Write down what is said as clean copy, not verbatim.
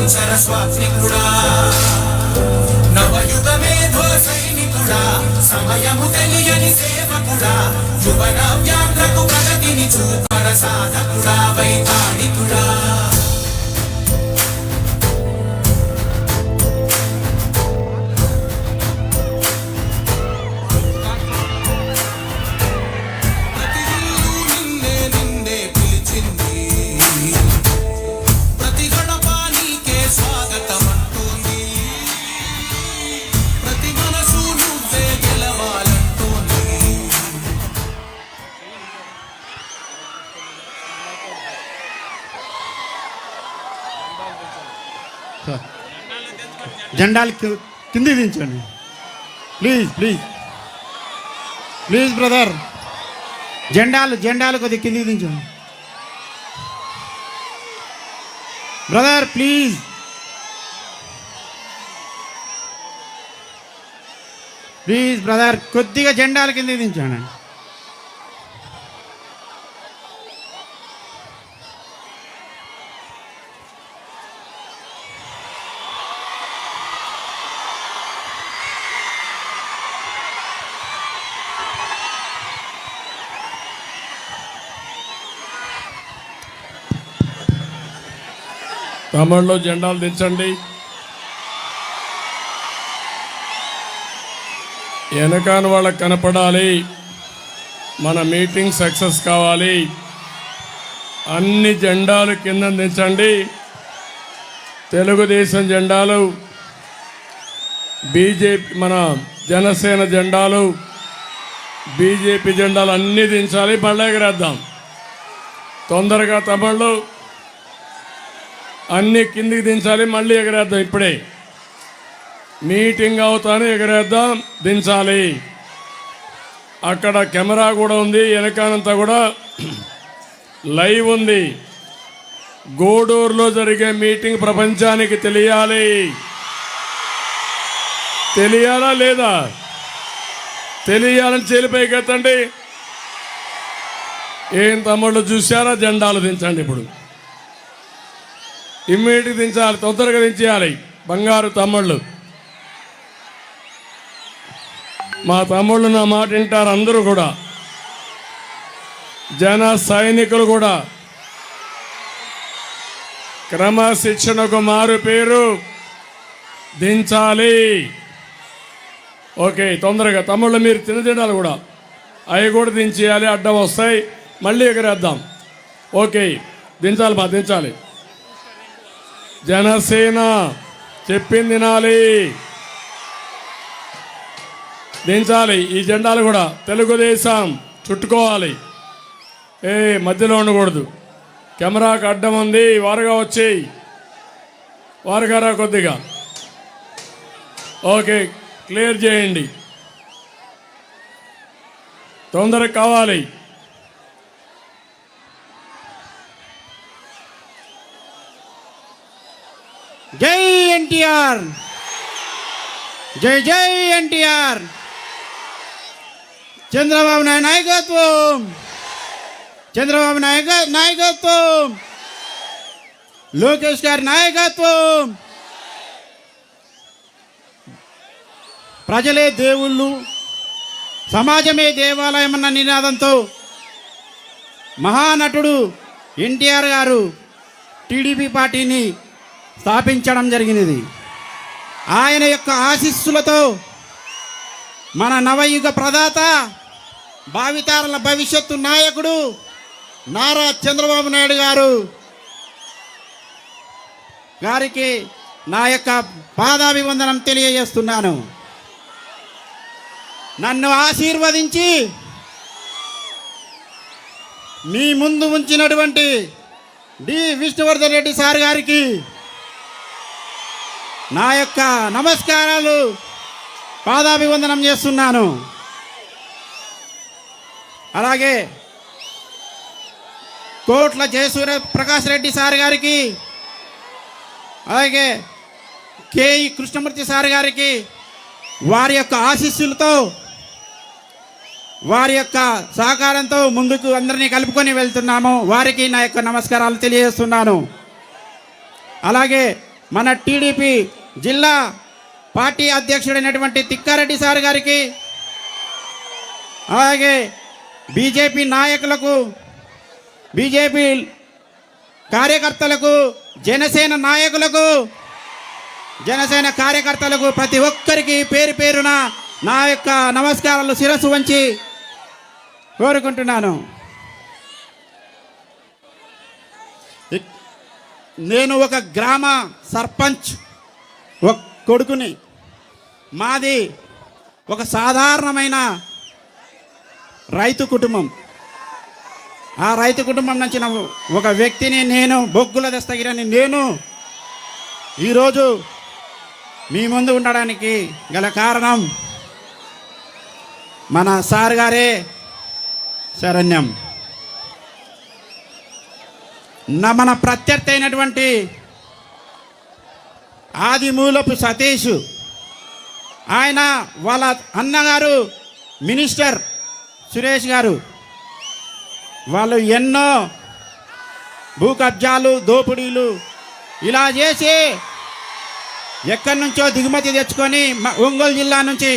పంచర స్వాత్మికుడా నవయుగ మేధో సైనికుడా సమయము తెలియని సేవకుడా యువన వ్యాంధ్రకు ప్రగతిని చూపర సాధకుడా వైతాళికుడా జెండాలు కింది దించండి ప్లీజ్ ప్లీజ్ ప్లీజ్ బ్రదర్. జెండాలు కొద్దిగా కింది దించండి బ్రదర్ ప్లీజ్. ప్లీజ్ బ్రదర్ కొద్దిగా జెండాలు కింది దించండి. తమిళ్లో జెండాలు దించండి. వెనకాన వాళ్ళకి కనపడాలి. మన మీటింగ్ సక్సెస్ కావాలి. అన్ని జెండాలు కింద దించండి. తెలుగుదేశం జెండాలు, బీజేపీ మన జనసేన జెండాలు, బీజేపీ జెండాలు అన్నీ దించాలి. మళ్ళీ ఎగరేద్దాం తొందరగా. తమిళ్లో అన్నీ కిందికి దించాలి. మళ్ళీ ఎగరేద్దాం. ఇప్పుడే మీటింగ్ అవుతానే ఎగరేద్దాం, దించాలి. అక్కడ కెమెరా కూడా ఉంది. వెనకానంతా కూడా లైవ్ ఉంది. గూడూరులో జరిగే మీటింగ్ ప్రపంచానికి తెలియాలి. తెలియాలా లేదా? తెలియాలని చేలిపైకి ఎత్తండి. ఏం తమ్ముళ్ళు చూశారా? జెండాలు దించండి. ఇప్పుడు ఇమ్మీడియట్గా దించాలి. తొందరగా దించేయాలి. బంగారు తమ్ముళ్ళు, మా తమ్ముళ్ళు నా మాట వింటారు. అందరూ కూడా జన సైనికులు కూడా క్రమశిక్షణకు మారు పేరు దించాలి. ఓకే తొందరగా తమ్ముళ్ళు మీరు తినజెండాలు కూడా అవి కూడా దించేయాలి. అడ్డం వస్తాయి. మళ్ళీ ఎగరేద్దాం. ఓకే దించాలి. మా దించాలి. జనసేన చెప్పింది వినాలి, దించాలి. ఈ జెండాలు కూడా తెలుగుదేశం చుట్టుకోవాలి. మధ్యలో ఉండకూడదు. కెమెరాకు అడ్డం ఉంది. వారుగా వచ్చేయి. వారుగారా కొద్దిగా. ఓకే క్లియర్ చేయండి. తొందరగా కావాలి. జై ఎన్టీఆర్, జై జై ఎన్టీఆర్. చంద్రబాబు నాయుడు నాయకత్వం, చంద్రబాబు నాయకత్వం, లోకేష్ గారి నాయకత్వం. ప్రజలే దేవుళ్ళు, సమాజమే దేవాలయం అన్న నినాదంతో మహానటుడు ఎన్టీఆర్ గారు టీడీపీ పార్టీని స్థాపించడం జరిగినది. ఆయన యొక్క ఆశీస్సులతో మన నవయుగ ప్రదాత, భావితరాల భవిష్యత్తు నాయకుడు నారా చంద్రబాబు నాయుడు గారికి నా యొక్క పాదాభివందనం తెలియజేస్తున్నాను. నన్ను ఆశీర్వదించి మీ ముందు ఉంచినటువంటి డి విష్ణువర్ధన్ రెడ్డి సార్ గారికి నా యొక్క నమస్కారాలు, పాదాభివందనం చేస్తున్నాను. అలాగే కోట్ల జయసూర్య ప్రకాష్ రెడ్డి సార్ గారికి, అలాగే కేఈ కృష్ణమూర్తి సార్ గారికి వారి యొక్క ఆశీస్సులతో, వారి యొక్క సహకారంతో ముందుకు అందరినీ కలుపుకొని వెళ్తున్నాము. వారికి నా యొక్క నమస్కారాలు తెలియజేస్తున్నాను. అలాగే మన టీడీపీ జిల్లా పార్టీ అధ్యక్షుడైనటువంటి తిక్కారెడ్డి సార్ గారికి, అలాగే బీజేపీ నాయకులకు, బీజేపీ కార్యకర్తలకు, జనసేన నాయకులకు, జనసేన కార్యకర్తలకు ప్రతి ఒక్కరికి పేరు పేరున నా యొక్క నమస్కారాలు శిరస్సు వంచి కోరుకుంటున్నాను. నేను ఒక గ్రామ సర్పంచ్ ఒక కొడుకుని. మాది ఒక సాధారణమైన రైతు కుటుంబం. ఆ రైతు కుటుంబం నుంచి ఒక వ్యక్తిని నేను, బొగ్గుల దస్తగిరిని నేను ఈరోజు మీ ముందు ఉండడానికి గల కారణం మన సార్ గారే శరణ్యం. మన ప్రత్యర్థి అయినటువంటి ఆదిమూలపు సతీష్, ఆయన వాళ్ళ అన్నగారు మినిస్టర్ సురేష్ గారు, వాళ్ళు ఎన్నో భూ కబ్జాలు, దోపిడీలు ఇలా చేసి ఎక్కడి నుంచో దిగుమతి తెచ్చుకొని ఒంగోలు జిల్లా నుంచి